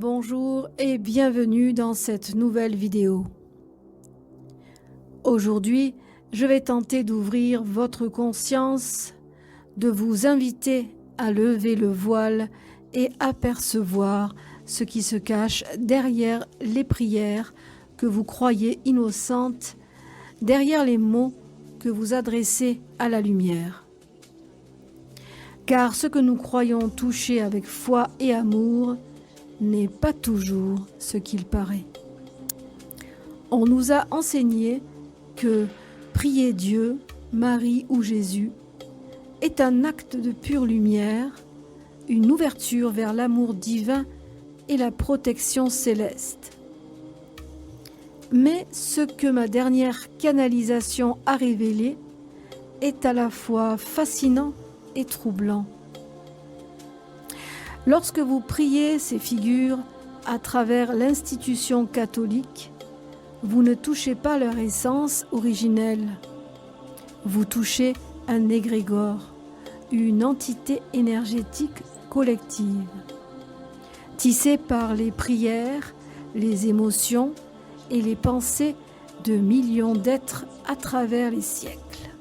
Bonjour et bienvenue dans cette nouvelle vidéo. Aujourd'hui, je vais tenter d'ouvrir votre conscience, de vous inviter à lever le voile et apercevoir ce qui se cache derrière les prières que vous croyez innocentes, derrière les mots que vous adressez à la lumière. Car ce que nous croyons toucher avec foi et amour n'est pas toujours ce qu'il paraît. On nous a enseigné que prier Dieu, Marie ou Jésus est un acte de pure lumière, une ouverture vers l'amour divin et la protection céleste. Mais ce que ma dernière canalisation a révélé est à la fois fascinant et troublant. Lorsque vous priez ces figures à travers l'institution catholique, vous ne touchez pas leur essence originelle. Vous touchez un égrégore, une entité énergétique collective, tissée par les prières, les émotions et les pensées de millions d'êtres à travers les siècles.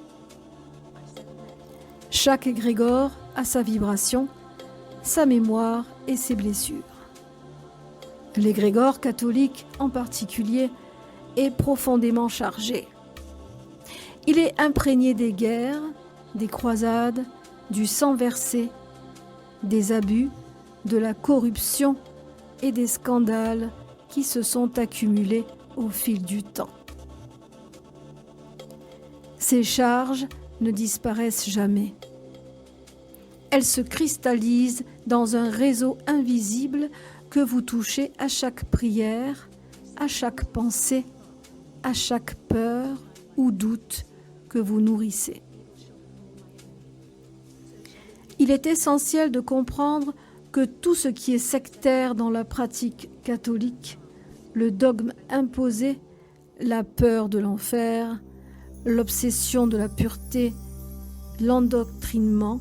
Chaque égrégore a sa vibration, sa mémoire et ses blessures. L'égrégore catholique en particulier est profondément chargé. Il est imprégné des guerres, des croisades, du sang versé, des abus, de la corruption et des scandales qui se sont accumulés au fil du temps. Ces charges ne disparaissent jamais. Elles se cristallisent dans un réseau invisible que vous touchez à chaque prière, à chaque pensée, à chaque peur ou doute que vous nourrissez. Il est essentiel de comprendre que tout ce qui est sectaire dans la pratique catholique, le dogme imposé, la peur de l'enfer, l'obsession de la pureté, l'endoctrinement,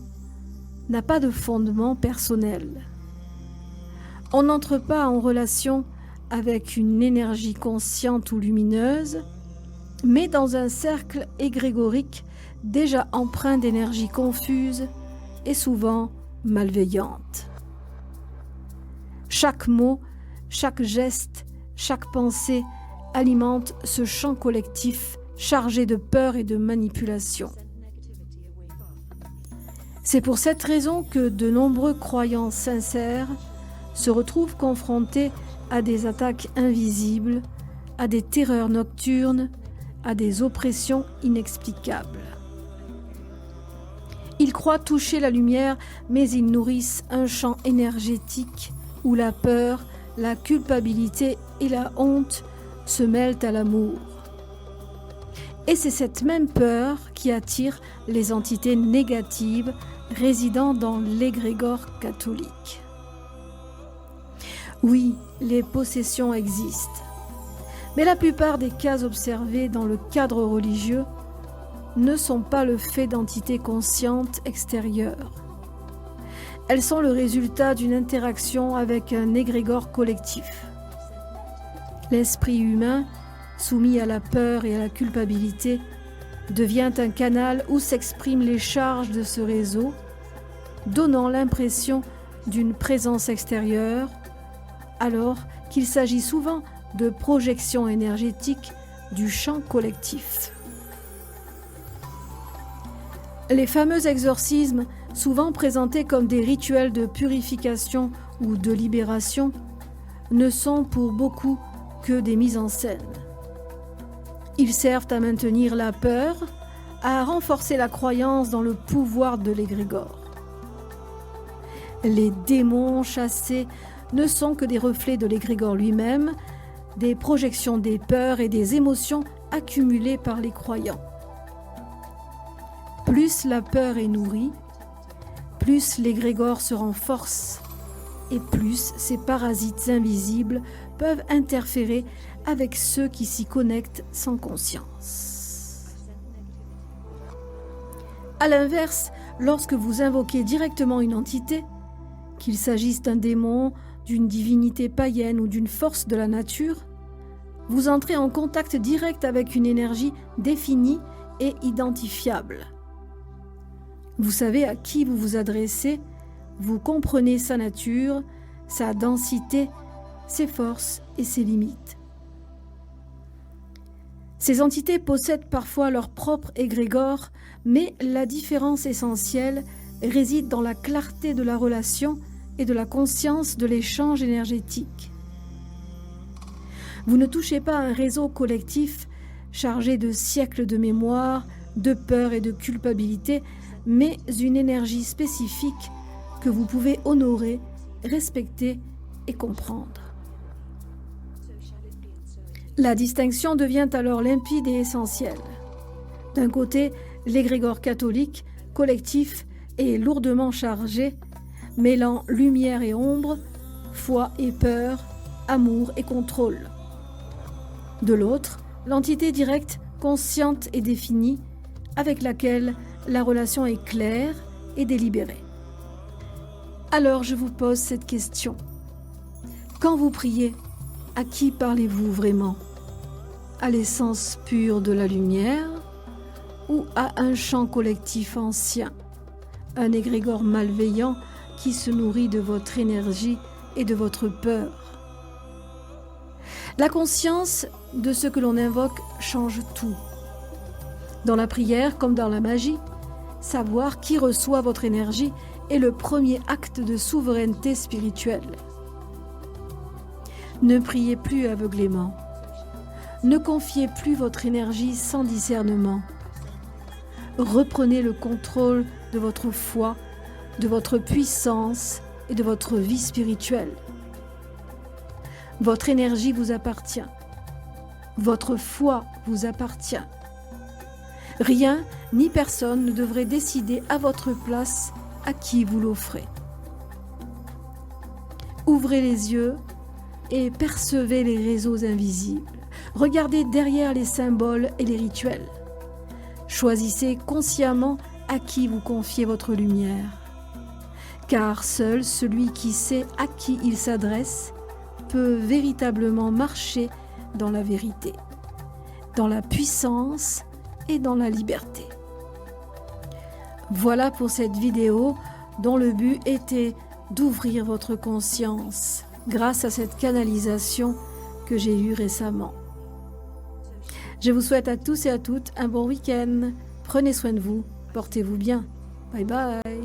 n'a pas de fondement personnel. On n'entre pas en relation avec une énergie consciente ou lumineuse, mais dans un cercle égrégorique déjà empreint d'énergie confuse et souvent malveillante. Chaque mot, chaque geste, chaque pensée alimente ce champ collectif chargé de peur et de manipulation. C'est pour cette raison que de nombreux croyants sincères se retrouvent confrontés à des attaques invisibles, à des terreurs nocturnes, à des oppressions inexplicables. Ils croient toucher la lumière, mais ils nourrissent un champ énergétique où la peur, la culpabilité et la honte se mêlent à l'amour. Et c'est cette même peur qui attire les entités négatives résidant dans l'égrégore catholique. Oui, les possessions existent, mais la plupart des cas observés dans le cadre religieux ne sont pas le fait d'entités conscientes extérieures. Elles sont le résultat d'une interaction avec un égrégore collectif. L'esprit humain, soumis à la peur et à la culpabilité, devient un canal où s'expriment les charges de ce réseau, donnant l'impression d'une présence extérieure, alors qu'il s'agit souvent de projection énergétique du champ collectif. Les fameux exorcismes, souvent présentés comme des rituels de purification ou de libération, ne sont pour beaucoup que des mises en scène. Ils servent à maintenir la peur, à renforcer la croyance dans le pouvoir de l'égrégore. Les démons chassés ne sont que des reflets de l'égrégore lui-même, des projections des peurs et des émotions accumulées par les croyants. Plus la peur est nourrie, plus l'égrégore se renforce et plus ces parasites invisibles peuvent interférer avec ceux qui s'y connectent sans conscience. À l'inverse, lorsque vous invoquez directement une entité, qu'il s'agisse d'un démon, d'une divinité païenne ou d'une force de la nature, vous entrez en contact direct avec une énergie définie et identifiable. Vous savez à qui vous vous adressez, vous comprenez sa nature, sa densité, ses forces et ses limites. Ces entités possèdent parfois leur propre égrégore, mais la différence essentielle réside dans la clarté de la relation et de la conscience de l'échange énergétique. Vous ne touchez pas un réseau collectif chargé de siècles de mémoire, de peur et de culpabilité, mais une énergie spécifique que vous pouvez honorer, respecter et comprendre. La distinction devient alors limpide et essentielle. D'un côté, l'égrégore catholique, collectif et lourdement chargé, mêlant lumière et ombre, foi et peur, amour et contrôle. De l'autre, l'entité directe, consciente et définie, avec laquelle la relation est claire et délibérée. Alors je vous pose cette question. Quand vous priez, à qui parlez-vous vraiment? À l'essence pure de la lumière ou à un champ collectif ancien, un égrégore malveillant qui se nourrit de votre énergie et de votre peur? La conscience de ce que l'on invoque change tout. Dans la prière comme dans la magie, savoir qui reçoit votre énergie est le premier acte de souveraineté spirituelle. Ne priez plus aveuglément. Ne confiez plus votre énergie sans discernement. Reprenez le contrôle de votre foi, de votre puissance et de votre vie spirituelle. Votre énergie vous appartient. Votre foi vous appartient. Rien ni personne ne devrait décider à votre place à qui vous l'offrez. Ouvrez les yeux et percevez les réseaux invisibles. Regardez derrière les symboles et les rituels. Choisissez consciemment à qui vous confiez votre lumière. Car seul celui qui sait à qui il s'adresse peut véritablement marcher dans la vérité, dans la puissance et dans la liberté. Voilà pour cette vidéo dont le but était d'ouvrir votre conscience grâce à cette canalisation que j'ai eue récemment. Je vous souhaite à tous et à toutes un bon week-end. Prenez soin de vous, portez-vous bien. Bye bye.